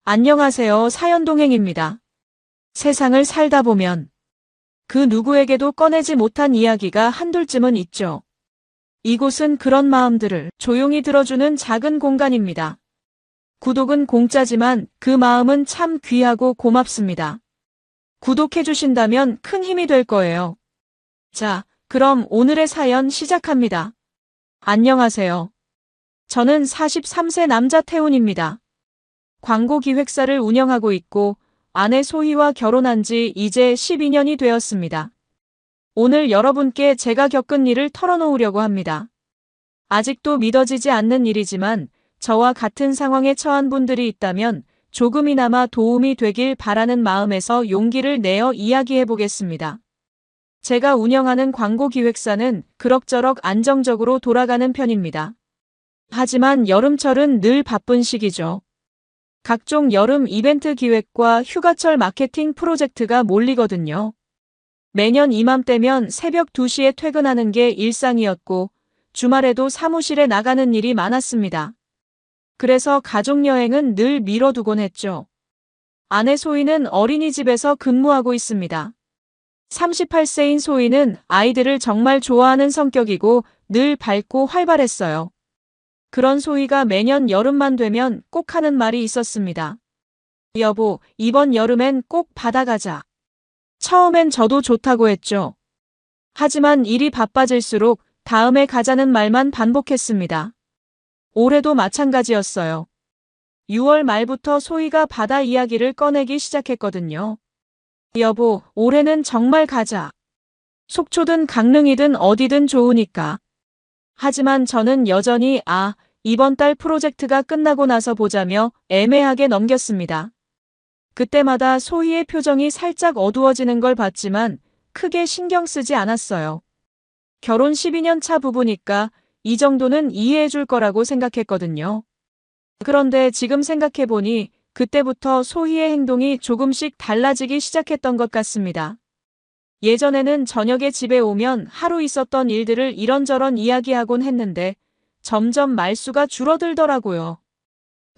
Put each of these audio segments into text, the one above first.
안녕하세요. 사연동행입니다. 세상을 살다 보면 그 누구에게도 꺼내지 못한 이야기가 한둘쯤은 있죠. 이곳은 그런 마음들을 조용히 들어주는 작은 공간입니다. 구독은 공짜지만 그 마음은 참 귀하고 고맙습니다. 구독해주신다면 큰 힘이 될 거예요. 자, 그럼 오늘의 사연 시작합니다. 안녕하세요. 저는 43세 남자 태훈입니다. 광고 기획사를 운영하고 있고 아내 소희와 결혼한 지 이제 12년이 되었습니다. 오늘 여러분께 제가 겪은 일을 털어놓으려고 합니다. 아직도 믿어지지 않는 일이지만 저와 같은 상황에 처한 분들이 있다면 조금이나마 도움이 되길 바라는 마음에서 용기를 내어 이야기해 보겠습니다. 제가 운영하는 광고 기획사는 그럭저럭 안정적으로 돌아가는 편입니다. 하지만 여름철은 늘 바쁜 시기죠. 각종 여름 이벤트 기획과 휴가철 마케팅 프로젝트가 몰리거든요. 매년 이맘때면 새벽 2시에 퇴근하는 게 일상이었고 주말에도 사무실에 나가는 일이 많았습니다. 그래서 가족여행은 늘 미뤄두곤 했죠. 아내 소희는 어린이집에서 근무하고 있습니다. 38세인 소희는 아이들을 정말 좋아하는 성격이고 늘 밝고 활발했어요. 그런 소희가 매년 여름만 되면 꼭 하는 말이 있었습니다. 여보, 이번 여름엔 꼭 바다 가자. 처음엔 저도 좋다고 했죠. 하지만 일이 바빠질수록 다음에 가자는 말만 반복했습니다. 올해도 마찬가지였어요. 6월 말부터 소희가 바다 이야기를 꺼내기 시작했거든요. 여보, 올해는 정말 가자. 속초든 강릉이든 어디든 좋으니까. 하지만 저는 여전히 이번 달 프로젝트가 끝나고 나서 보자며 애매하게 넘겼습니다. 그때마다 소희의 표정이 살짝 어두워지는 걸 봤지만 크게 신경 쓰지 않았어요. 결혼 12년 차 부부니까 이 정도는 이해해 줄 거라고 생각했거든요. 그런데 지금 생각해보니 그때부터 소희의 행동이 조금씩 달라지기 시작했던 것 같습니다. 예전에는 저녁에 집에 오면 하루 있었던 일들을 이런저런 이야기하곤 했는데 점점 말수가 줄어들더라고요.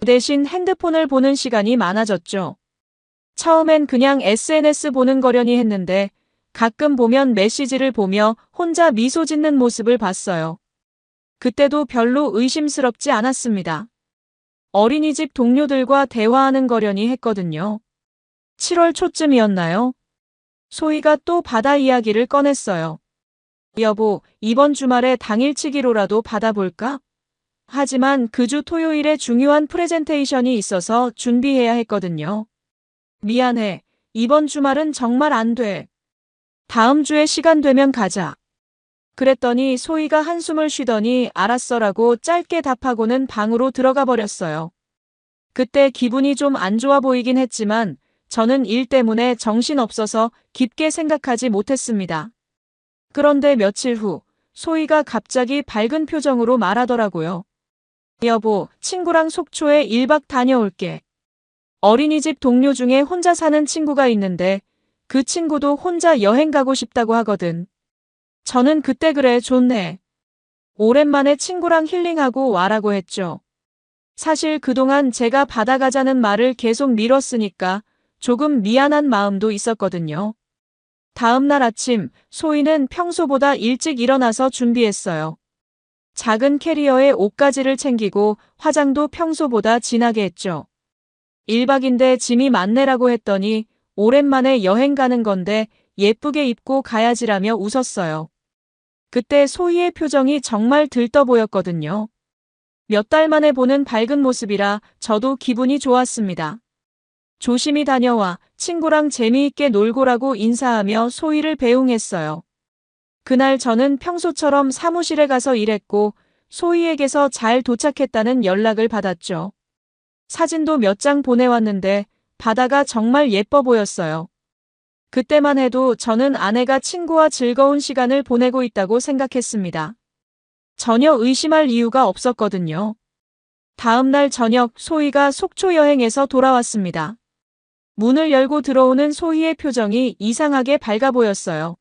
대신 핸드폰을 보는 시간이 많아졌죠. 처음엔 그냥 SNS 보는 거려니 했는데 가끔 보면 메시지를 보며 혼자 미소 짓는 모습을 봤어요. 그때도 별로 의심스럽지 않았습니다. 어린이집 동료들과 대화하는 거려니 했거든요. 7월 초쯤이었나요? 소희가 또 바다 이야기를 꺼냈어요. 여보, 이번 주말에 당일치기로라도 받아볼까? 하지만 그 주 토요일에 중요한 프레젠테이션이 있어서 준비해야 했거든요. 미안해. 이번 주말은 정말 안 돼. 다음 주에 시간 되면 가자. 그랬더니 소희가 한숨을 쉬더니 알았어라고 짧게 답하고는 방으로 들어가 버렸어요. 그때 기분이 좀 안 좋아 보이긴 했지만 저는 일 때문에 정신없어서 깊게 생각하지 못했습니다. 그런데 며칠 후 소희가 갑자기 밝은 표정으로 말하더라고요. 여보, 친구랑 속초에 1박 다녀올게. 어린이집 동료 중에 혼자 사는 친구가 있는데 그 친구도 혼자 여행 가고 싶다고 하거든. 저는 그때 그래, 좋네. 오랜만에 친구랑 힐링하고 와라고 했죠. 사실 그동안 제가 바다 가자는 말을 계속 미뤘으니까 조금 미안한 마음도 있었거든요. 다음 날 아침, 소희는 평소보다 일찍 일어나서 준비했어요. 작은 캐리어에 옷가지를 챙기고 화장도 평소보다 진하게 했죠. 1박인데 짐이 많네라고 했더니 오랜만에 여행 가는 건데 예쁘게 입고 가야지라며 웃었어요. 그때 소희의 표정이 정말 들떠 보였거든요. 몇 달 만에 보는 밝은 모습이라 저도 기분이 좋았습니다. 조심히 다녀와, 친구랑 재미있게 놀고라고 인사하며 소희를 배웅했어요. 그날 저는 평소처럼 사무실에 가서 일했고 소희에게서 잘 도착했다는 연락을 받았죠. 사진도 몇 장 보내왔는데 바다가 정말 예뻐 보였어요. 그때만 해도 저는 아내가 친구와 즐거운 시간을 보내고 있다고 생각했습니다. 전혀 의심할 이유가 없었거든요. 다음 날 저녁 소희가 속초 여행에서 돌아왔습니다. 문을 열고 들어오는 소희의 표정이 이상하게 밝아 보였어요.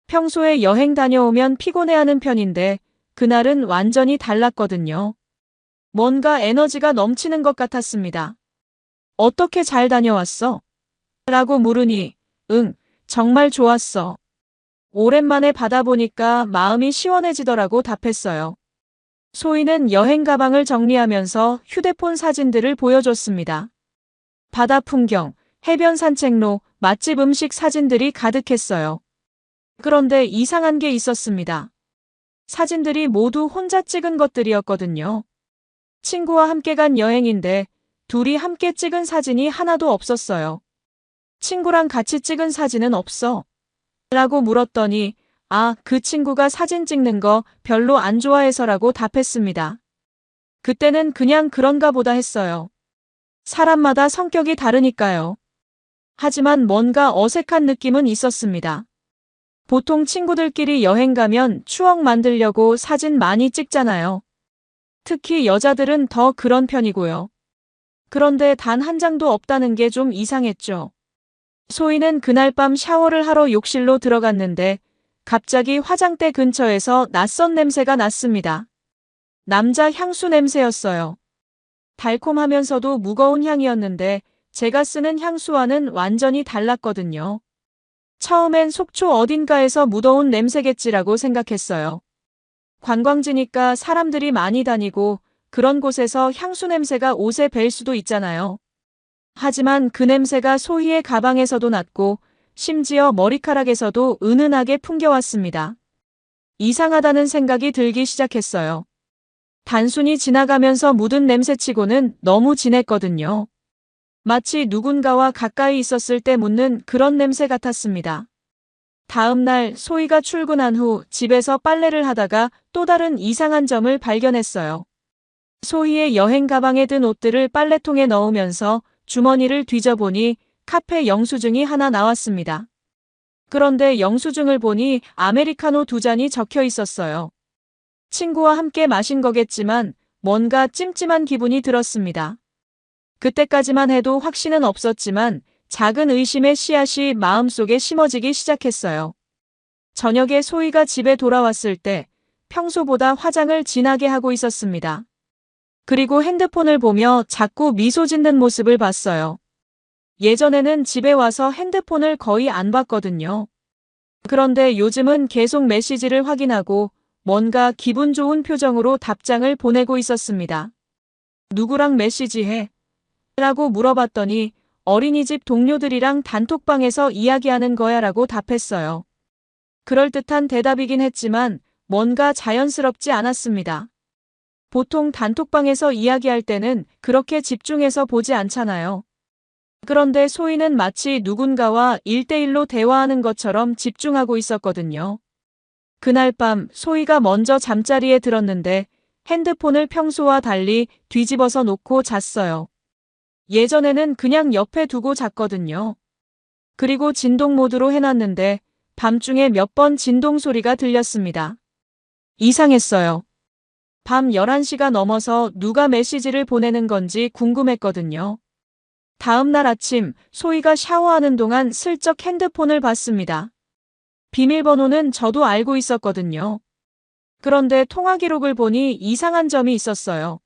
평소에 여행 다녀오면 피곤해하는 편인데 그날은 완전히 달랐거든요. 뭔가 에너지가 넘치는 것 같았습니다. 어떻게 잘 다녀왔어? 라고 물으니, 응, 정말 좋았어. 오랜만에 바다 보니까 마음이 시원해지더라고 답했어요. 소희는 여행 가방을 정리하면서 휴대폰 사진들을 보여줬습니다. 바다 풍경, 해변 산책로, 맛집 음식 사진들이 가득했어요. 그런데 이상한 게 있었습니다. 사진들이 모두 혼자 찍은 것들이었거든요. 친구와 함께 간 여행인데 둘이 함께 찍은 사진이 하나도 없었어요. 친구랑 같이 찍은 사진은 없어? 라고 물었더니 그 친구가 사진 찍는 거 별로 안 좋아해서라고 답했습니다. 그때는 그냥 그런가 보다 했어요. 사람마다 성격이 다르니까요. 하지만 뭔가 어색한 느낌은 있었습니다. 보통 친구들끼리 여행 가면 추억 만들려고 사진 많이 찍잖아요. 특히 여자들은 더 그런 편이고요. 그런데 단 한 장도 없다는 게 좀 이상했죠. 소희는 그날 밤 샤워를 하러 욕실로 들어갔는데 갑자기 화장대 근처에서 낯선 냄새가 났습니다. 남자 향수 냄새였어요. 달콤하면서도 무거운 향이었는데 제가 쓰는 향수와는 완전히 달랐거든요. 처음엔 속초 어딘가에서 묻어온 냄새겠지라고 생각했어요. 관광지니까 사람들이 많이 다니고 그런 곳에서 향수 냄새가 옷에 벨 수도 있잖아요. 하지만 그 냄새가 소희의 가방에서도 났고 심지어 머리카락에서도 은은하게 풍겨왔습니다. 이상하다는 생각이 들기 시작했어요. 단순히 지나가면서 묻은 냄새치고는 너무 진했거든요. 마치 누군가와 가까이 있었을 때 묻는 그런 냄새 같았습니다. 다음 날 소희가 출근한 후 집에서 빨래를 하다가 또 다른 이상한 점을 발견했어요. 소희의 여행 가방에 든 옷들을 빨래통에 넣으면서 주머니를 뒤져보니 카페 영수증이 하나 나왔습니다. 그런데 영수증을 보니 아메리카노 2잔이 적혀 있었어요. 친구와 함께 마신 거겠지만 뭔가 찜찜한 기분이 들었습니다. 그때까지만 해도 확신은 없었지만 작은 의심의 씨앗이 마음속에 심어지기 시작했어요. 저녁에 소희가 집에 돌아왔을 때 평소보다 화장을 진하게 하고 있었습니다. 그리고 핸드폰을 보며 자꾸 미소 짓는 모습을 봤어요. 예전에는 집에 와서 핸드폰을 거의 안 봤거든요. 그런데 요즘은 계속 메시지를 확인하고 뭔가 기분 좋은 표정으로 답장을 보내고 있었습니다. 누구랑 메시지해? 라고 물어봤더니 어린이집 동료들이랑 단톡방에서 이야기하는 거야 라고 답했어요. 그럴듯한 대답이긴 했지만 뭔가 자연스럽지 않았습니다. 보통 단톡방에서 이야기할 때는 그렇게 집중해서 보지 않잖아요. 그런데 소희는 마치 누군가와 1대1로 대화하는 것처럼 집중하고 있었거든요. 그날 밤 소희가 먼저 잠자리에 들었는데 핸드폰을 평소와 달리 뒤집어서 놓고 잤어요. 예전에는 그냥 옆에 두고 잤거든요. 그리고 진동 모드로 해놨는데 밤중에 몇 번 진동 소리가 들렸습니다. 이상했어요. 밤 11시가 넘어서 누가 메시지를 보내는 건지 궁금했거든요. 다음 날 아침 소희가 샤워하는 동안 슬쩍 핸드폰을 봤습니다. 비밀번호는 저도 알고 있었거든요. 그런데 통화 기록을 보니 이상한 점이 있었어요.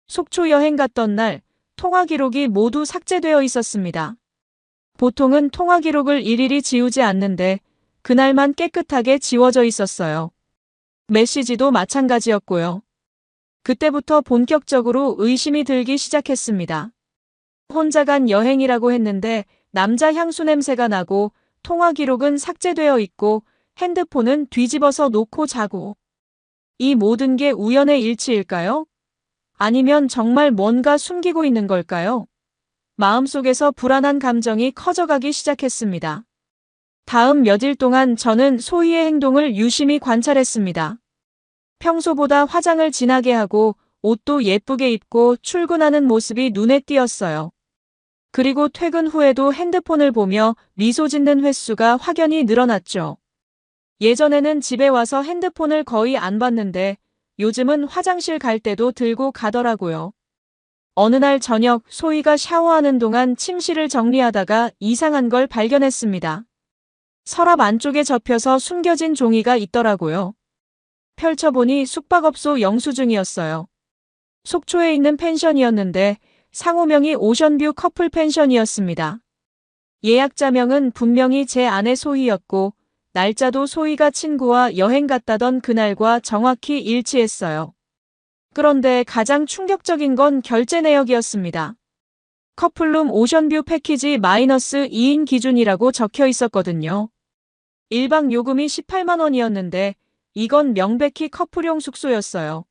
속초 여행 갔던 날 통화 기록이 모두 삭제되어 있었습니다. 보통은 통화 기록을 일일이 지우지 않는데 그날만 깨끗하게 지워져 있었어요. 메시지도 마찬가지였고요. 그때부터 본격적으로 의심이 들기 시작했습니다. 혼자 간 여행이라고 했는데 남자 향수 냄새가 나고 통화 기록은 삭제되어 있고 핸드폰은 뒤집어서 놓고 자고. 이 모든 게 우연의 일치일까요? 아니면 정말 뭔가 숨기고 있는 걸까요? 마음속에서 불안한 감정이 커져가기 시작했습니다. 다음 며칠 동안 저는 소희의 행동을 유심히 관찰했습니다. 평소보다 화장을 진하게 하고 옷도 예쁘게 입고 출근하는 모습이 눈에 띄었어요. 그리고 퇴근 후에도 핸드폰을 보며 미소 짓는 횟수가 확연히 늘어났죠. 예전에는 집에 와서 핸드폰을 거의 안 봤는데 요즘은 화장실 갈 때도 들고 가더라고요. 어느 날 저녁 소희가 샤워하는 동안 침실을 정리하다가 이상한 걸 발견했습니다. 서랍 안쪽에 접혀서 숨겨진 종이가 있더라고요. 펼쳐보니 숙박업소 영수증이었어요. 속초에 있는 펜션이었는데 상호명이 오션뷰 커플 펜션이었습니다. 예약자명은 분명히 제 아내 소희였고 날짜도 소희가 친구와 여행 갔다던 그날과 정확히 일치했어요. 그런데 가장 충격적인 건 결제 내역이었습니다. 커플룸 오션뷰 패키지 -2인 기준이라고 적혀 있었거든요. 1박 요금이 18만 원이었는데 이건 명백히 커플용 숙소였어요.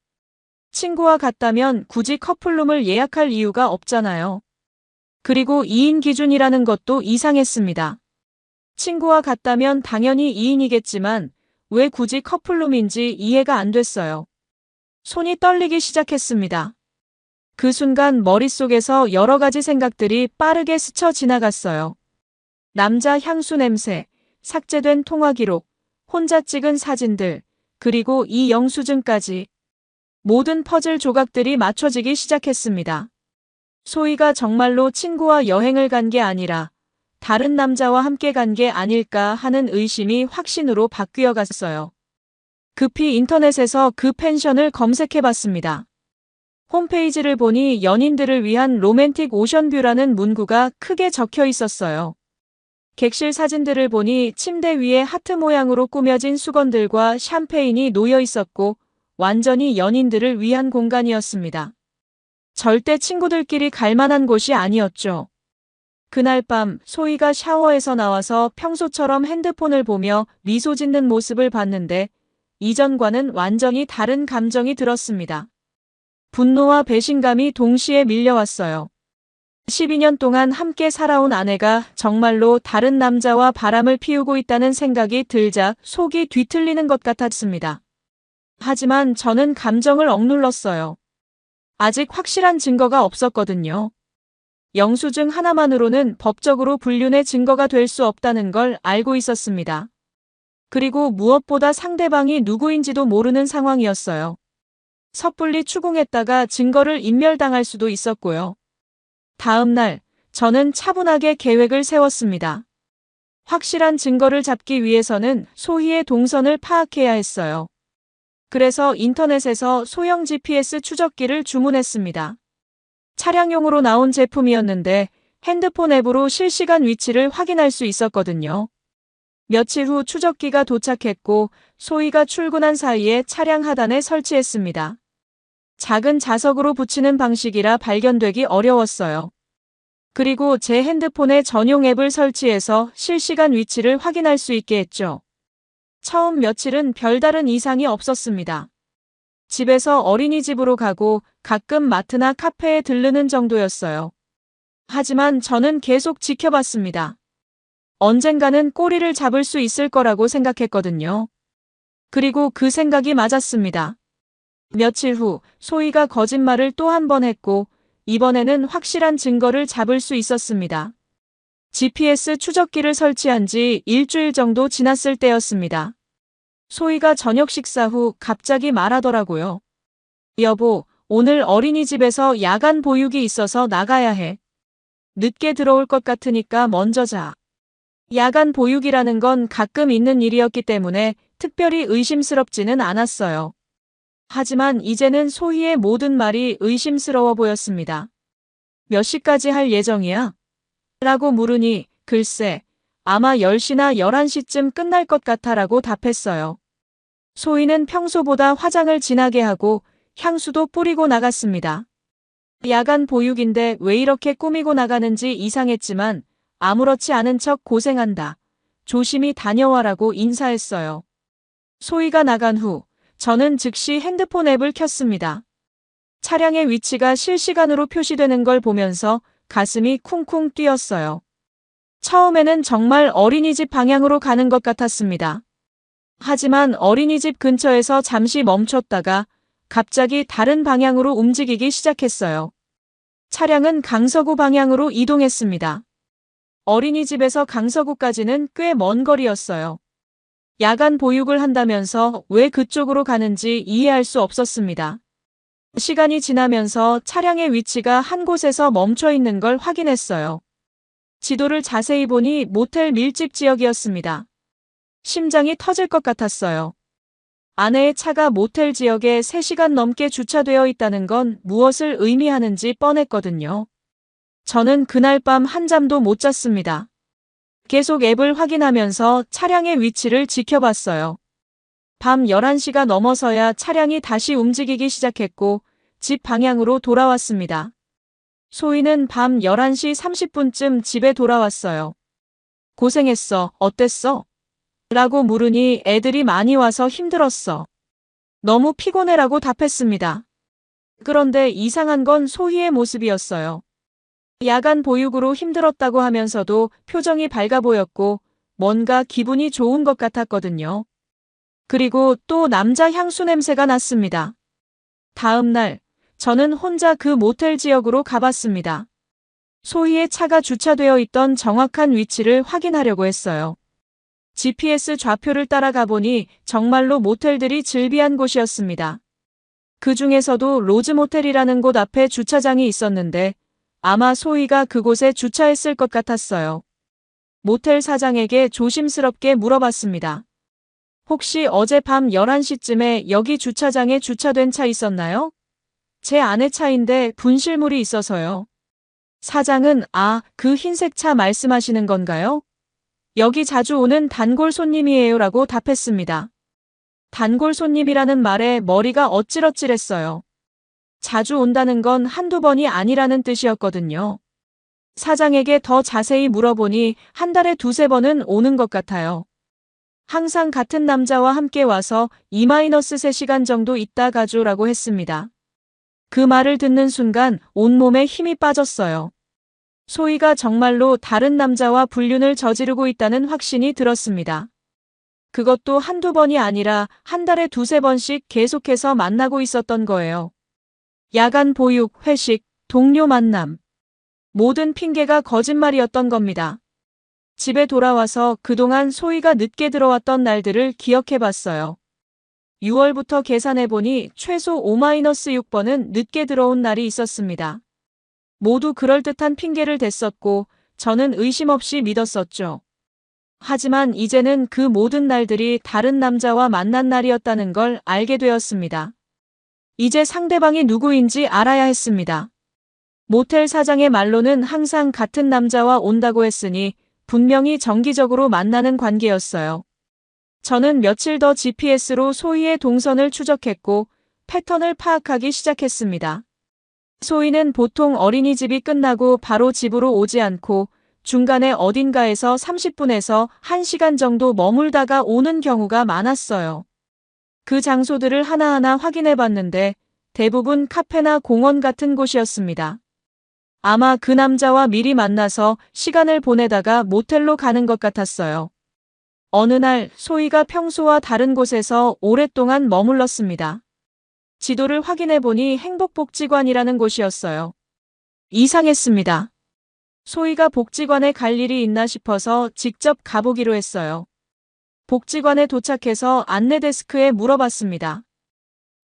친구와 갔다면 굳이 커플룸을 예약할 이유가 없잖아요. 그리고 2인 기준이라는 것도 이상했습니다. 친구와 갔다면 당연히 2인이겠지만 왜 굳이 커플룸인지 이해가 안 됐어요. 손이 떨리기 시작했습니다. 그 순간 머릿속에서 여러 가지 생각들이 빠르게 스쳐 지나갔어요. 남자 향수 냄새, 삭제된 통화 기록, 혼자 찍은 사진들, 그리고 이 영수증까지. 모든 퍼즐 조각들이 맞춰지기 시작했습니다. 소희가 정말로 친구와 여행을 간 게 아니라 다른 남자와 함께 간 게 아닐까 하는 의심이 확신으로 바뀌어 갔어요. 급히 인터넷에서 그 펜션을 검색해봤습니다. 홈페이지를 보니 연인들을 위한 로맨틱 오션뷰라는 문구가 크게 적혀 있었어요. 객실 사진들을 보니 침대 위에 하트 모양으로 꾸며진 수건들과 샴페인이 놓여 있었고 완전히 연인들을 위한 공간이었습니다. 절대 친구들끼리 갈 만한 곳이 아니었죠. 그날 밤 소희가 샤워에서 나와서 평소처럼 핸드폰을 보며 미소 짓는 모습을 봤는데 이전과는 완전히 다른 감정이 들었습니다. 분노와 배신감이 동시에 밀려왔어요. 12년 동안 함께 살아온 아내가 정말로 다른 남자와 바람을 피우고 있다는 생각이 들자 속이 뒤틀리는 것 같았습니다. 하지만 저는 감정을 억눌렀어요. 아직 확실한 증거가 없었거든요. 영수증 하나만으로는 법적으로 불륜의 증거가 될 수 없다는 걸 알고 있었습니다. 그리고 무엇보다 상대방이 누구인지도 모르는 상황이었어요. 섣불리 추궁했다가 증거를 인멸당할 수도 있었고요. 다음 날, 저는 차분하게 계획을 세웠습니다. 확실한 증거를 잡기 위해서는 소희의 동선을 파악해야 했어요. 그래서 인터넷에서 소형 GPS 추적기를 주문했습니다. 차량용으로 나온 제품이었는데 핸드폰 앱으로 실시간 위치를 확인할 수 있었거든요. 며칠 후 추적기가 도착했고 소희가 출근한 사이에 차량 하단에 설치했습니다. 작은 자석으로 붙이는 방식이라 발견되기 어려웠어요. 그리고 제 핸드폰에 전용 앱을 설치해서 실시간 위치를 확인할 수 있게 했죠. 처음 며칠은 별다른 이상이 없었습니다. 집에서 어린이집으로 가고 가끔 마트나 카페에 들르는 정도였어요. 하지만 저는 계속 지켜봤습니다. 언젠가는 꼬리를 잡을 수 있을 거라고 생각했거든요. 그리고 그 생각이 맞았습니다. 며칠 후 소희가 거짓말을 또 한 번 했고 이번에는 확실한 증거를 잡을 수 있었습니다. GPS 추적기를 설치한 지 일주일 정도 지났을 때였습니다. 소희가 저녁 식사 후 갑자기 말하더라고요. 여보, 오늘 어린이집에서 야간 보육이 있어서 나가야 해. 늦게 들어올 것 같으니까 먼저 자. 야간 보육이라는 건 가끔 있는 일이었기 때문에 특별히 의심스럽지는 않았어요. 하지만 이제는 소희의 모든 말이 의심스러워 보였습니다. 몇 시까지 할 예정이야? 라고 물으니 글쎄, 아마 10시나 11시쯤 끝날 것 같아라고 답했어요. 소희는 평소보다 화장을 진하게 하고 향수도 뿌리고 나갔습니다. 야간 보육인데 왜 이렇게 꾸미고 나가는지 이상했지만 아무렇지 않은 척 고생한다. 조심히 다녀와라고 인사했어요. 소희가 나간 후 저는 즉시 핸드폰 앱을 켰습니다. 차량의 위치가 실시간으로 표시되는 걸 보면서 가슴이 쿵쿵 뛰었어요. 처음에는 정말 어린이집 방향으로 가는 것 같았습니다. 하지만 어린이집 근처에서 잠시 멈췄다가 갑자기 다른 방향으로 움직이기 시작했어요. 차량은 강서구 방향으로 이동했습니다. 어린이집에서 강서구까지는 꽤 먼 거리였어요. 야간 보육을 한다면서 왜 그쪽으로 가는지 이해할 수 없었습니다. 시간이 지나면서 차량의 위치가 한 곳에서 멈춰 있는 걸 확인했어요. 지도를 자세히 보니 모텔 밀집 지역이었습니다. 심장이 터질 것 같았어요. 아내의 차가 모텔 지역에 3시간 넘게 주차되어 있다는 건 무엇을 의미하는지 뻔했거든요. 저는 그날 밤 한잠도 못 잤습니다. 계속 앱을 확인하면서 차량의 위치를 지켜봤어요. 밤 11시가 넘어서야 차량이 다시 움직이기 시작했고 집 방향으로 돌아왔습니다. 소희는 밤 11시 30분쯤 집에 돌아왔어요. 고생했어. 어땠어? 라고 물으니 애들이 많이 와서 힘들었어. 너무 피곤해라고 답했습니다. 그런데 이상한 건 소희의 모습이었어요. 야간 보육으로 힘들었다고 하면서도 표정이 밝아 보였고 뭔가 기분이 좋은 것 같았거든요. 그리고 또 남자 향수 냄새가 났습니다. 다음 날, 저는 혼자 그 모텔 지역으로 가봤습니다. 소희의 차가 주차되어 있던 정확한 위치를 확인하려고 했어요. GPS 좌표를 따라가 보니 정말로 모텔들이 즐비한 곳이었습니다. 그 중에서도 로즈 모텔이라는 곳 앞에 주차장이 있었는데 아마 소희가 그곳에 주차했을 것 같았어요. 모텔 사장에게 조심스럽게 물어봤습니다. 혹시 어젯밤 11시쯤에 여기 주차장에 주차된 차 있었나요? 제 아내 차인데 분실물이 있어서요. 사장은 그 흰색 차 말씀하시는 건가요? 여기 자주 오는 단골 손님이에요 라고 답했습니다. 단골 손님이라는 말에 머리가 어찔어찔했어요. 자주 온다는 건 한두 번이 아니라는 뜻이었거든요. 사장에게 더 자세히 물어보니 한 달에 두세 번은 오는 것 같아요. 항상 같은 남자와 함께 와서 2-3시간 정도 있다 가죠라고 했습니다. 그 말을 듣는 순간 온몸에 힘이 빠졌어요. 소희가 정말로 다른 남자와 불륜을 저지르고 있다는 확신이 들었습니다. 그것도 한두 번이 아니라 한 달에 두세 번씩 계속해서 만나고 있었던 거예요. 야간 보육, 회식, 동료 만남. 모든 핑계가 거짓말이었던 겁니다. 집에 돌아와서 그동안 소희가 늦게 들어왔던 날들을 기억해봤어요. 6월부터 계산해보니 최소 5-6번은 늦게 들어온 날이 있었습니다. 모두 그럴듯한 핑계를 댔었고 저는 의심 없이 믿었었죠. 하지만 이제는 그 모든 날들이 다른 남자와 만난 날이었다는 걸 알게 되었습니다. 이제 상대방이 누구인지 알아야 했습니다. 모텔 사장의 말로는 항상 같은 남자와 온다고 했으니 분명히 정기적으로 만나는 관계였어요. 저는 며칠 더 GPS로 소희의 동선을 추적했고 패턴을 파악하기 시작했습니다. 소희는 보통 어린이집이 끝나고 바로 집으로 오지 않고 중간에 어딘가에서 30분에서 1시간 정도 머물다가 오는 경우가 많았어요. 그 장소들을 하나하나 확인해 봤는데 대부분 카페나 공원 같은 곳이었습니다. 아마 그 남자와 미리 만나서 시간을 보내다가 모텔로 가는 것 같았어요. 어느 날 소희가 평소와 다른 곳에서 오랫동안 머물렀습니다. 지도를 확인해 보니 행복복지관이라는 곳이었어요. 이상했습니다. 소희가 복지관에 갈 일이 있나 싶어서 직접 가보기로 했어요. 복지관에 도착해서 안내 데스크에 물어봤습니다.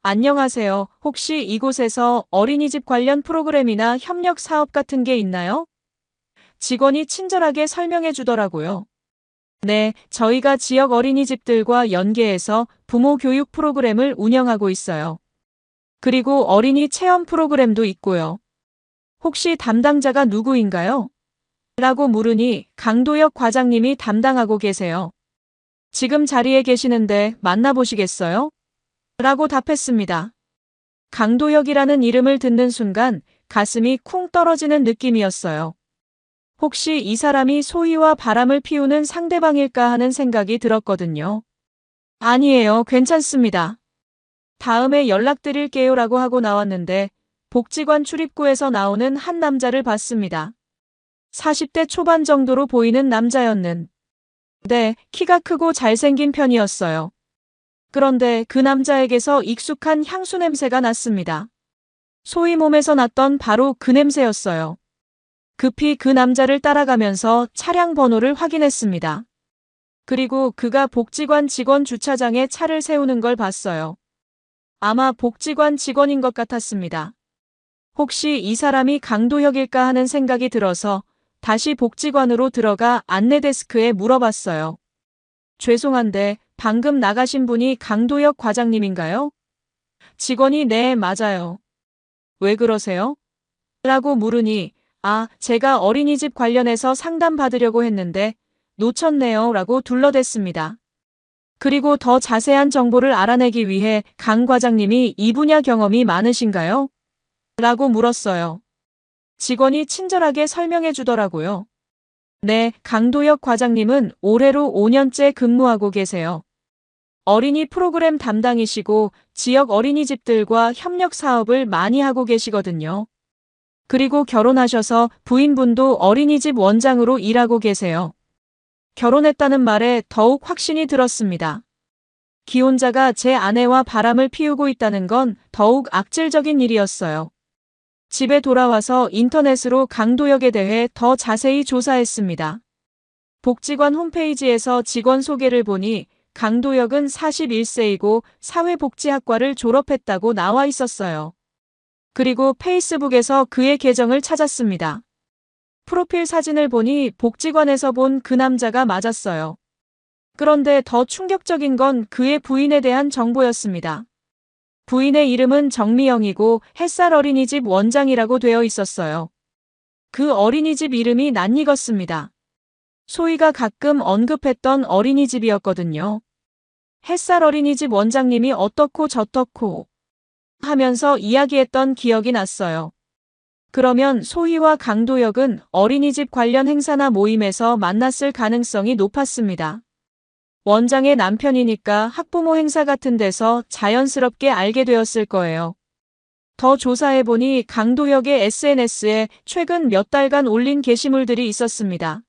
안녕하세요. 혹시 이곳에서 어린이집 관련 프로그램이나 협력 사업 같은 게 있나요? 직원이 친절하게 설명해 주더라고요. 네, 저희가 지역 어린이집들과 연계해서 부모 교육 프로그램을 운영하고 있어요. 그리고 어린이 체험 프로그램도 있고요. 혹시 담당자가 누구인가요? 라고 물으니 강도혁 과장님이 담당하고 계세요. 지금 자리에 계시는데 만나보시겠어요? 라고 답했습니다. 강도혁이라는 이름을 듣는 순간 가슴이 쿵 떨어지는 느낌이었어요. 혹시 이 사람이 소희와 바람을 피우는 상대방일까 하는 생각이 들었거든요. 아니에요. 괜찮습니다. 다음에 연락드릴게요 라고 하고 나왔는데 복지관 출입구에서 나오는 한 남자를 봤습니다. 40대 초반 정도로 보이는 남자였는. 네, 키가 크고 잘생긴 편이었어요. 그런데 그 남자에게서 익숙한 향수 냄새가 났습니다. 소희 몸에서 났던 바로 그 냄새였어요. 급히 그 남자를 따라가면서 차량 번호를 확인했습니다. 그리고 그가 복지관 직원 주차장에 차를 세우는 걸 봤어요. 아마 복지관 직원인 것 같았습니다. 혹시 이 사람이 강도혁일까 하는 생각이 들어서 다시 복지관으로 들어가 안내 데스크에 물어봤어요. 죄송한데 방금 나가신 분이 강도혁 과장님인가요? 직원이 네, 맞아요. 왜 그러세요? 라고 물으니 아, 제가 어린이집 관련해서 상담 받으려고 했는데 놓쳤네요 라고 둘러댔습니다. 그리고 더 자세한 정보를 알아내기 위해 강 과장님이 이 분야 경험이 많으신가요? 라고 물었어요. 직원이 친절하게 설명해 주더라고요. 네, 강도혁 과장님은 올해로 5년째 근무하고 계세요. 어린이 프로그램 담당이시고 지역 어린이집들과 협력 사업을 많이 하고 계시거든요. 그리고 결혼하셔서 부인분도 어린이집 원장으로 일하고 계세요. 결혼했다는 말에 더욱 확신이 들었습니다. 기혼자가 제 아내와 바람을 피우고 있다는 건 더욱 악질적인 일이었어요. 집에 돌아와서 인터넷으로 강도혁에 대해 더 자세히 조사했습니다. 복지관 홈페이지에서 직원 소개를 보니 강도혁은 41세이고 사회복지학과를 졸업했다고 나와 있었어요. 그리고 페이스북에서 그의 계정을 찾았습니다. 프로필 사진을 보니 복지관에서 본 그 남자가 맞았어요. 그런데 더 충격적인 건 그의 부인에 대한 정보였습니다. 부인의 이름은 정미영이고 햇살 어린이집 원장이라고 되어 있었어요. 그 어린이집 이름이 낯익었습니다. 소희가 가끔 언급했던 어린이집이었거든요. 햇살 어린이집 원장님이 어떻고 저떻고 하면서 이야기했던 기억이 났어요. 그러면 소희와 강도혁은 어린이집 관련 행사나 모임에서 만났을 가능성이 높았습니다. 원장의 남편이니까 학부모 행사 같은 데서 자연스럽게 알게 되었을 거예요. 더 조사해보니 강도혁의 SNS에 최근 몇 달간 올린 게시물들이 있었습니다.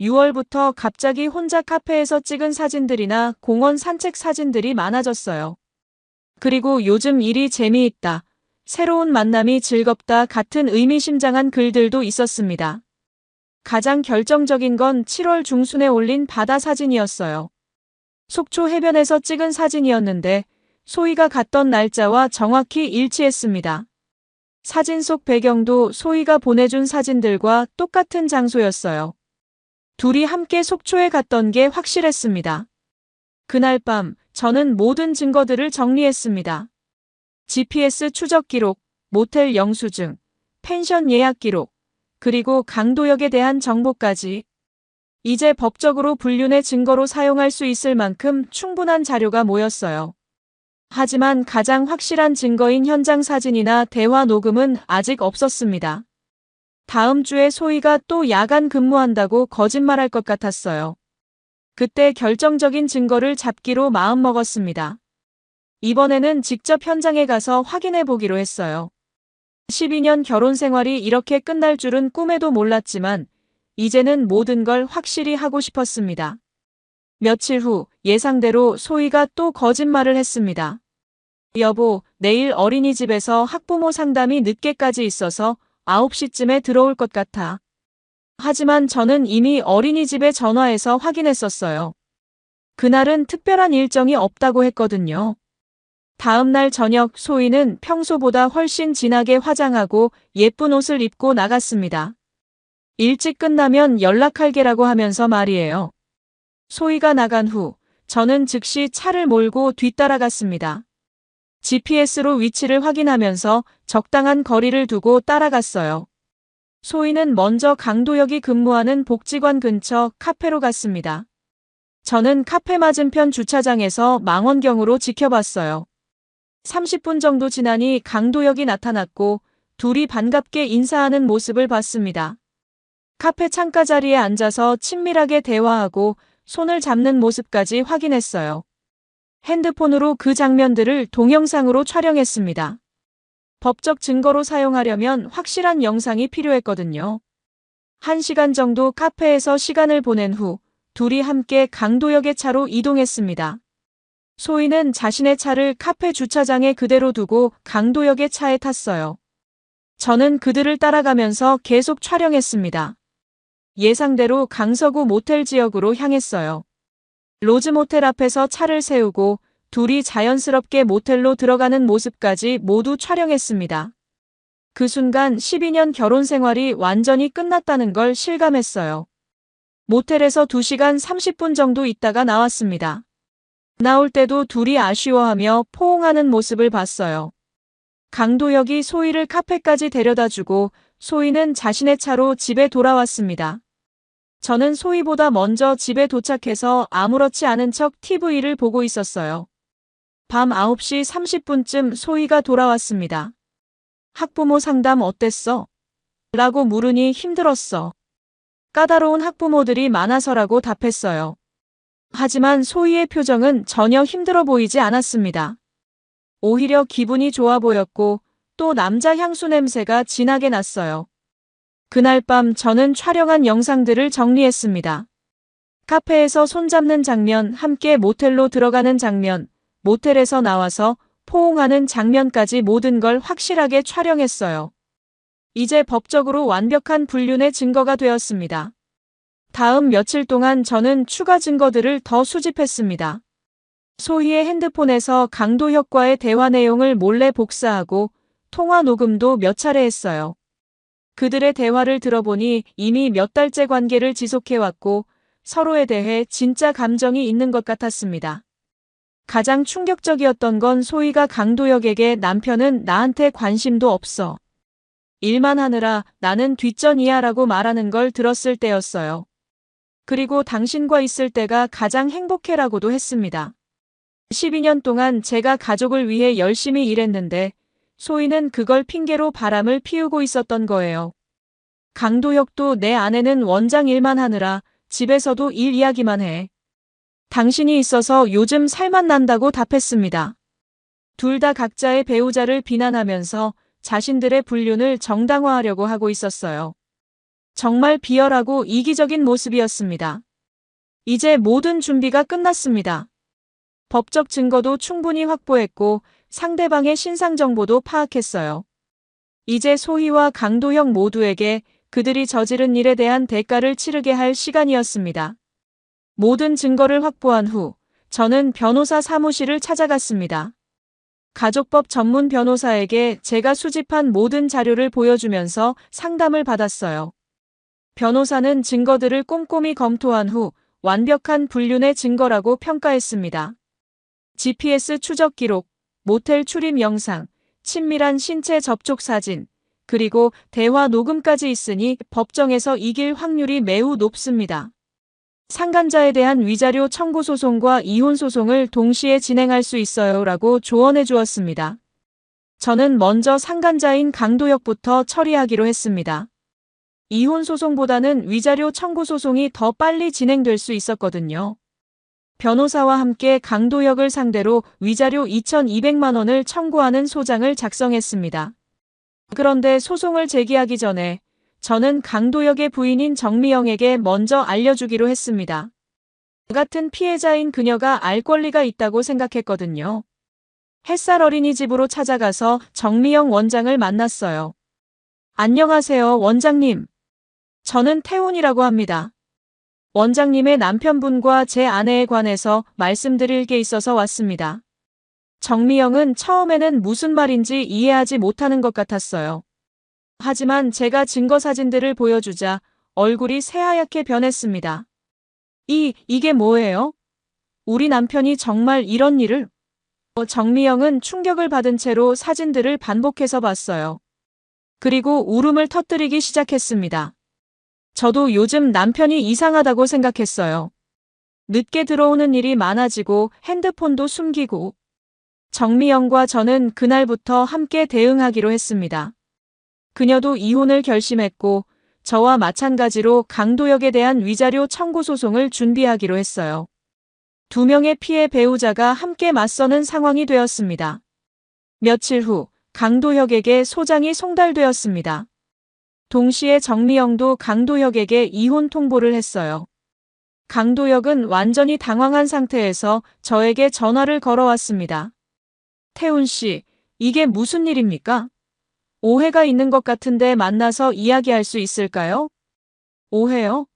6월부터 갑자기 혼자 카페에서 찍은 사진들이나 공원 산책 사진들이 많아졌어요. 그리고 요즘 일이 재미있다, 새로운 만남이 즐겁다 같은 의미심장한 글들도 있었습니다. 가장 결정적인 건 7월 중순에 올린 바다 사진이었어요. 속초 해변에서 찍은 사진이었는데 소희가 갔던 날짜와 정확히 일치했습니다. 사진 속 배경도 소희가 보내준 사진들과 똑같은 장소였어요. 둘이 함께 속초에 갔던 게 확실했습니다. 그날 밤 저는 모든 증거들을 정리했습니다. GPS 추적 기록, 모텔 영수증, 펜션 예약 기록, 그리고 강도혁에 대한 정보까지. 이제 법적으로 불륜의 증거로 사용할 수 있을 만큼 충분한 자료가 모였어요. 하지만 가장 확실한 증거인 현장 사진이나 대화 녹음은 아직 없었습니다. 다음 주에 소희가 또 야간 근무한다고 거짓말할 것 같았어요. 그때 결정적인 증거를 잡기로 마음먹었습니다. 이번에는 직접 현장에 가서 확인해 보기로 했어요. 12년 결혼 생활이 이렇게 끝날 줄은 꿈에도 몰랐지만 이제는 모든 걸 확실히 하고 싶었습니다. 며칠 후 예상대로 소희가 또 거짓말을 했습니다. 여보, 내일 어린이집에서 학부모 상담이 늦게까지 있어서 9시쯤에 들어올 것 같아. 하지만 저는 이미 어린이집에 전화해서 확인했었어요. 그날은 특별한 일정이 없다고 했거든요. 다음 날 저녁 소희는 평소보다 훨씬 진하게 화장하고 예쁜 옷을 입고 나갔습니다. 일찍 끝나면 연락할게라고 하면서 말이에요. 소희가 나간 후 저는 즉시 차를 몰고 뒤따라갔습니다. GPS로 위치를 확인하면서 적당한 거리를 두고 따라갔어요. 소희는 먼저 강도혁이 근무하는 복지관 근처 카페로 갔습니다. 저는 카페 맞은편 주차장에서 망원경으로 지켜봤어요. 30분 정도 지나니 강도혁이 나타났고 둘이 반갑게 인사하는 모습을 봤습니다. 카페 창가 자리에 앉아서 친밀하게 대화하고 손을 잡는 모습까지 확인했어요. 핸드폰으로 그 장면들을 동영상으로 촬영했습니다. 법적 증거로 사용하려면 확실한 영상이 필요했거든요. 1시간 정도 카페에서 시간을 보낸 후 둘이 함께 강도혁의 차로 이동했습니다. 소희는 자신의 차를 카페 주차장에 그대로 두고 강도혁의 차에 탔어요. 저는 그들을 따라가면서 계속 촬영했습니다. 예상대로 강서구 모텔 지역으로 향했어요. 로즈 모텔 앞에서 차를 세우고 둘이 자연스럽게 모텔로 들어가는 모습까지 모두 촬영했습니다. 그 순간 12년 결혼 생활이 완전히 끝났다는 걸 실감했어요. 모텔에서 2시간 30분 정도 있다가 나왔습니다. 나올 때도 둘이 아쉬워하며 포옹하는 모습을 봤어요. 강도혁이 소희를 카페까지 데려다주고 소희는 자신의 차로 집에 돌아왔습니다. 저는 소희보다 먼저 집에 도착해서 아무렇지 않은 척 TV를 보고 있었어요. 밤 9시 30분쯤 소희가 돌아왔습니다. 학부모 상담 어땠어? 라고 물으니 힘들었어. 까다로운 학부모들이 많아서라고 답했어요. 하지만 소희의 표정은 전혀 힘들어 보이지 않았습니다. 오히려 기분이 좋아 보였고 또 남자 향수 냄새가 진하게 났어요. 그날 밤 저는 촬영한 영상들을 정리했습니다. 카페에서 손잡는 장면, 함께 모텔로 들어가는 장면, 모텔에서 나와서 포옹하는 장면까지 모든 걸 확실하게 촬영했어요. 이제 법적으로 완벽한 불륜의 증거가 되었습니다. 다음 며칠 동안 저는 추가 증거들을 더 수집했습니다. 소희의 핸드폰에서 강도혁과의 대화 내용을 몰래 복사하고 통화 녹음도 몇 차례 했어요. 그들의 대화를 들어보니 이미 몇 달째 관계를 지속해왔고 서로에 대해 진짜 감정이 있는 것 같았습니다. 가장 충격적이었던 건 소희가 강도혁에게 남편은 나한테 관심도 없어. 일만 하느라 나는 뒷전이야라고 말하는 걸 들었을 때였어요. 그리고 당신과 있을 때가 가장 행복해라고도 했습니다. 12년 동안 제가 가족을 위해 열심히 일했는데 소희는 그걸 핑계로 바람을 피우고 있었던 거예요. 강도혁도 내 아내는 원장 일만 하느라 집에서도 일 이야기만 해. 당신이 있어서 요즘 살만 난다고 답했습니다. 둘 다 각자의 배우자를 비난하면서 자신들의 불륜을 정당화하려고 하고 있었어요. 정말 비열하고 이기적인 모습이었습니다. 이제 모든 준비가 끝났습니다. 법적 증거도 충분히 확보했고 상대방의 신상 정보도 파악했어요. 이제 소희와 강도혁 모두에게 그들이 저지른 일에 대한 대가를 치르게 할 시간이었습니다. 모든 증거를 확보한 후 저는 변호사 사무실을 찾아갔습니다. 가족법 전문 변호사에게 제가 수집한 모든 자료를 보여주면서 상담을 받았어요. 변호사는 증거들을 꼼꼼히 검토한 후 완벽한 불륜의 증거라고 평가했습니다. GPS 추적 기록, 모텔 출입 영상, 친밀한 신체 접촉 사진, 그리고 대화 녹음까지 있으니 법정에서 이길 확률이 매우 높습니다. 상간자에 대한 위자료 청구 소송과 이혼 소송을 동시에 진행할 수 있어요 라고 조언해 주었습니다. 저는 먼저 상간자인 강도혁부터 처리하기로 했습니다. 이혼 소송보다는 위자료 청구 소송이 더 빨리 진행될 수 있었거든요. 변호사와 함께 강도혁을 상대로 위자료 2,200만 원을 청구하는 소장을 작성했습니다. 그런데 소송을 제기하기 전에 저는 강도혁의 부인인 정미영에게 먼저 알려주기로 했습니다. 같은 피해자인 그녀가 알 권리가 있다고 생각했거든요. 햇살 어린이집으로 찾아가서 정미영 원장을 만났어요. 안녕하세요, 원장님. 저는 태훈이라고 합니다. 원장님의 남편분과 제 아내에 관해서 말씀드릴 게 있어서 왔습니다. 정미영은 처음에는 무슨 말인지 이해하지 못하는 것 같았어요. 하지만 제가 증거 사진들을 보여주자 얼굴이 새하얗게 변했습니다. 이게 뭐예요? 우리 남편이 정말 이런 일을? 정미영은 충격을 받은 채로 사진들을 반복해서 봤어요. 그리고 울음을 터뜨리기 시작했습니다. 저도 요즘 남편이 이상하다고 생각했어요. 늦게 들어오는 일이 많아지고 핸드폰도 숨기고. 정미영과 저는 그날부터 함께 대응하기로 했습니다. 그녀도 이혼을 결심했고 저와 마찬가지로 강도혁에 대한 위자료 청구 소송을 준비하기로 했어요. 두 명의 피해 배우자가 함께 맞서는 상황이 되었습니다. 며칠 후 강도혁에게 소장이 송달되었습니다. 동시에 정미영도 강도혁에게 이혼 통보를 했어요. 강도혁은 완전히 당황한 상태에서 저에게 전화를 걸어왔습니다. 태훈 씨, 이게 무슨 일입니까? 오해가 있는 것 같은데 만나서 이야기할 수 있을까요? 오해요?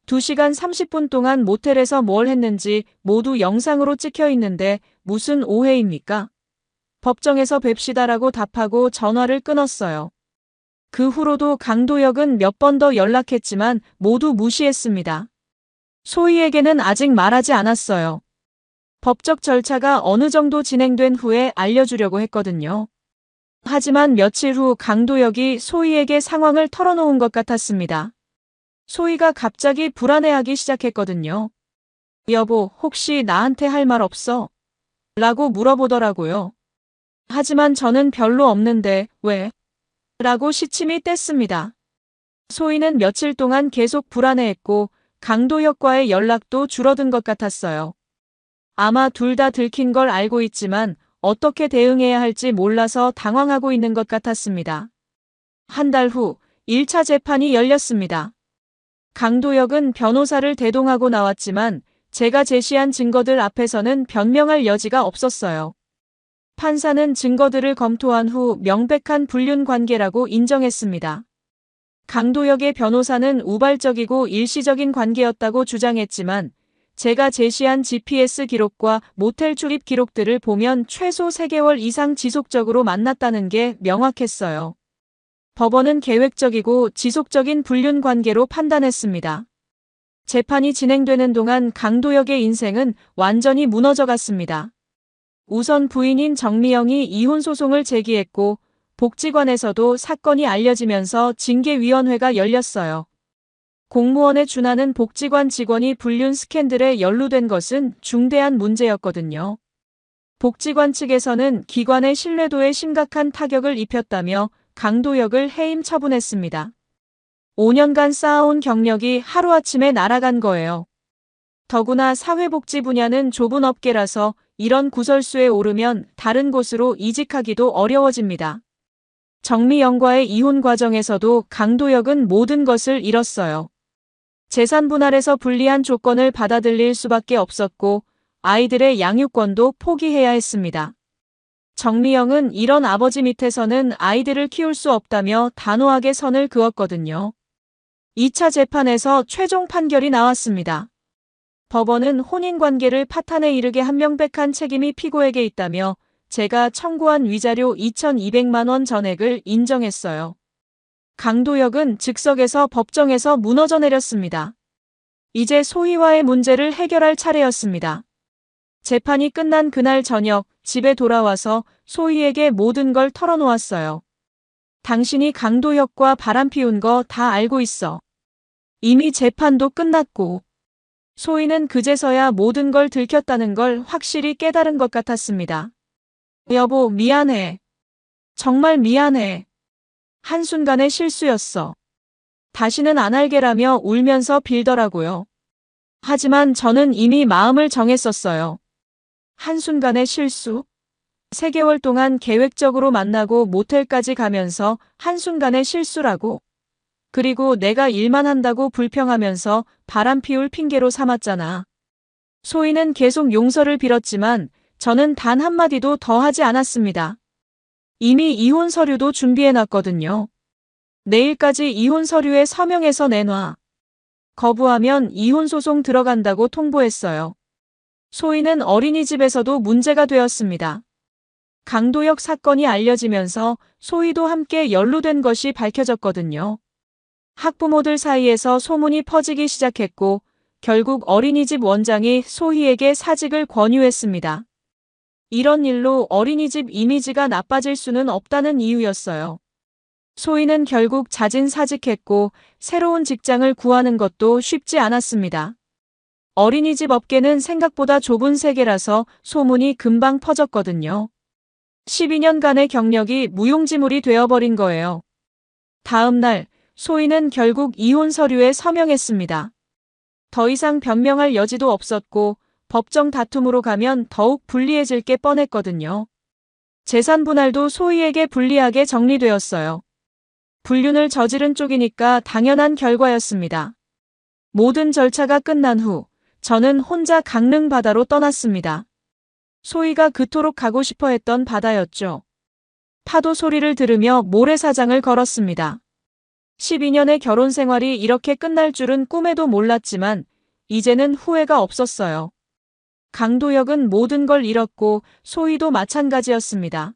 2시간 30분 동안 모텔에서 뭘 했는지 모두 영상으로 찍혀 있는데 무슨 오해입니까? 법정에서 뵙시다라고 답하고 전화를 끊었어요. 그 후로도 강도혁은 몇 번 더 연락했지만 모두 무시했습니다. 소희에게는 아직 말하지 않았어요. 법적 절차가 어느 정도 진행된 후에 알려주려고 했거든요. 하지만 며칠 후 강도혁이 소희에게 상황을 털어놓은 것 같았습니다. 소희가 갑자기 불안해하기 시작했거든요. 여보, 혹시 나한테 할 말 없어? 라고 물어보더라고요. 하지만 저는 별로 없는데, 왜? 라고 시침이 뗐습니다. 소희는 며칠 동안 계속 불안해했고, 강도혁과의 연락도 줄어든 것 같았어요. 아마 둘 다 들킨 걸 알고 있지만, 어떻게 대응해야 할지 몰라서 당황하고 있는 것 같았습니다. 한 달 후, 1차 재판이 열렸습니다. 강도혁은 변호사를 대동하고 나왔지만, 제가 제시한 증거들 앞에서는 변명할 여지가 없었어요. 판사는 증거들을 검토한 후 명백한 불륜 관계라고 인정했습니다. 강도혁의 변호사는 우발적이고 일시적인 관계였다고 주장했지만 제가 제시한 GPS 기록과 모텔 출입 기록들을 보면 최소 3개월 이상 지속적으로 만났다는 게 명확했어요. 법원은 계획적이고 지속적인 불륜 관계로 판단했습니다. 재판이 진행되는 동안 강도혁의 인생은 완전히 무너져갔습니다. 우선 부인인 정미영이 이혼 소송을 제기했고 복지관에서도 사건이 알려지면서 징계위원회가 열렸어요. 공무원에 준하는 복지관 직원이 불륜 스캔들에 연루된 것은 중대한 문제였거든요. 복지관 측에서는 기관의 신뢰도에 심각한 타격을 입혔다며 강도혁을 해임 처분했습니다. 5년간 쌓아온 경력이 하루아침에 날아간 거예요. 더구나 사회복지 분야는 좁은 업계라서 이런 구설수에 오르면 다른 곳으로 이직하기도 어려워집니다. 정미영과의 이혼 과정에서도 강도혁은 모든 것을 잃었어요. 재산 분할에서 불리한 조건을 받아들일 수밖에 없었고 아이들의 양육권도 포기해야 했습니다. 정미영은 이런 아버지 밑에서는 아이들을 키울 수 없다며 단호하게 선을 그었거든요. 2차 재판에서 최종 판결이 나왔습니다. 법원은 혼인관계를 파탄에 이르게 한 명백한 책임이 피고에게 있다며 제가 청구한 위자료 2,200만 원 전액을 인정했어요. 강도혁은 즉석에서 법정에서 무너져 내렸습니다. 이제 소희와의 문제를 해결할 차례였습니다. 재판이 끝난 그날 저녁 집에 돌아와서 소희에게 모든 걸 털어놓았어요. 당신이 강도혁과 바람 피운 거 다 알고 있어. 이미 재판도 끝났고. 소희는 그제서야 모든 걸 들켰다는 걸 확실히 깨달은 것 같았습니다. 여보, 미안해. 정말 미안해. 한순간의 실수였어. 다시는 안 할게라며 울면서 빌더라고요. 하지만 저는 이미 마음을 정했었어요. 한순간의 실수? 3개월 동안 계획적으로 만나고 모텔까지 가면서 한순간의 실수라고. 그리고 내가 일만 한다고 불평하면서 바람 피울 핑계로 삼았잖아. 소희는 계속 용서를 빌었지만 저는 단 한마디도 더 하지 않았습니다. 이미 이혼 서류도 준비해놨거든요. 내일까지 이혼 서류에 서명해서 내놔. 거부하면 이혼 소송 들어간다고 통보했어요. 소희는 어린이집에서도 문제가 되었습니다. 강도혁 사건이 알려지면서 소희도 함께 연루된 것이 밝혀졌거든요. 학부모들 사이에서 소문이 퍼지기 시작했고 결국 어린이집 원장이 소희에게 사직을 권유했습니다. 이런 일로 어린이집 이미지가 나빠질 수는 없다는 이유였어요. 소희는 결국 자진사직했고 새로운 직장을 구하는 것도 쉽지 않았습니다. 어린이집 업계는 생각보다 좁은 세계라서 소문이 금방 퍼졌거든요. 12년간의 경력이 무용지물이 되어버린 거예요. 다음 날 소희는 결국 이혼 서류에 서명했습니다. 더 이상 변명할 여지도 없었고 법정 다툼으로 가면 더욱 불리해질 게 뻔했거든요. 재산 분할도 소희에게 불리하게 정리되었어요. 불륜을 저지른 쪽이니까 당연한 결과였습니다. 모든 절차가 끝난 후 저는 혼자 강릉 바다로 떠났습니다. 소희가 그토록 가고 싶어 했던 바다였죠. 파도 소리를 들으며 모래사장을 걸었습니다. 12년의 결혼 생활이 이렇게 끝날 줄은 꿈에도 몰랐지만 이제는 후회가 없었어요. 강도혁은 모든 걸 잃었고 소희도 마찬가지였습니다.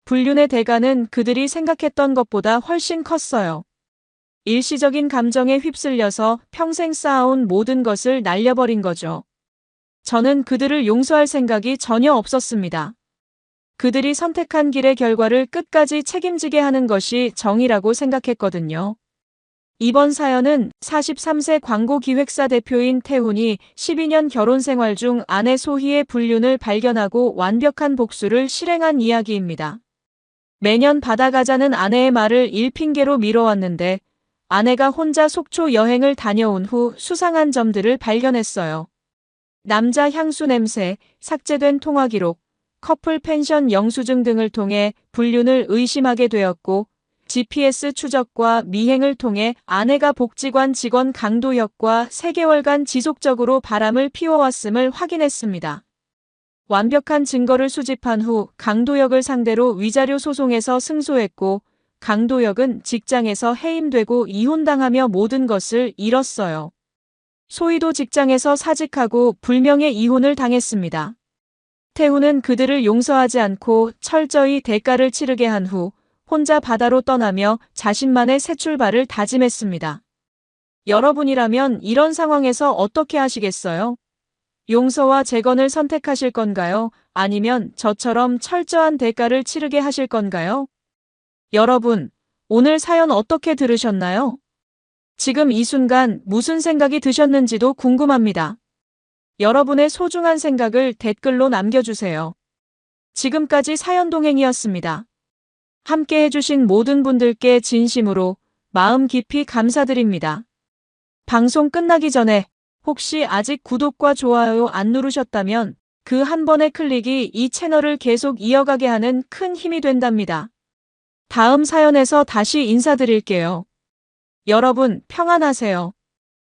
불륜의 대가는 그들이 생각했던 것보다 훨씬 컸어요. 일시적인 감정에 휩쓸려서 평생 쌓아온 모든 것을 날려버린 거죠. 저는 그들을 용서할 생각이 전혀 없었습니다. 그들이 선택한 길의 결과를 끝까지 책임지게 하는 것이 정의라고 생각했거든요. 이번 사연은 43세 광고기획사 대표인 태훈이 12년 결혼 생활 중 아내 소희의 불륜을 발견하고 완벽한 복수를 실행한 이야기입니다. 매년 바다가자는 아내의 말을 일핑계로 미뤄왔는데 아내가 혼자 속초 여행을 다녀온 후 수상한 점들을 발견했어요. 남자 향수 냄새, 삭제된 통화 기록, 커플 펜션 영수증 등을 통해 불륜을 의심하게 되었고 GPS 추적과 미행을 통해 아내가 복지관 직원 강도혁과 3개월간 지속적으로 바람을 피워왔음을 확인했습니다. 완벽한 증거를 수집한 후 강도혁을 상대로 위자료 소송에서 승소했고 강도혁은 직장에서 해임되고 이혼당하며 모든 것을 잃었어요. 소희도 직장에서 사직하고 불명예 이혼을 당했습니다. 태훈은 그들을 용서하지 않고 철저히 대가를 치르게 한 후 혼자 바다로 떠나며 자신만의 새 출발을 다짐했습니다. 여러분이라면 이런 상황에서 어떻게 하시겠어요? 용서와 재건을 선택하실 건가요? 아니면 저처럼 철저한 대가를 치르게 하실 건가요? 여러분, 오늘 사연 어떻게 들으셨나요? 지금 이 순간 무슨 생각이 드셨는지도 궁금합니다. 여러분의 소중한 생각을 댓글로 남겨주세요. 지금까지 사연동행이었습니다. 함께 해주신 모든 분들께 진심으로 마음 깊이 감사드립니다. 방송 끝나기 전에 혹시 아직 구독과 좋아요 안 누르셨다면 그 한 번의 클릭이 이 채널을 계속 이어가게 하는 큰 힘이 된답니다. 다음 사연에서 다시 인사드릴게요. 여러분 평안하세요.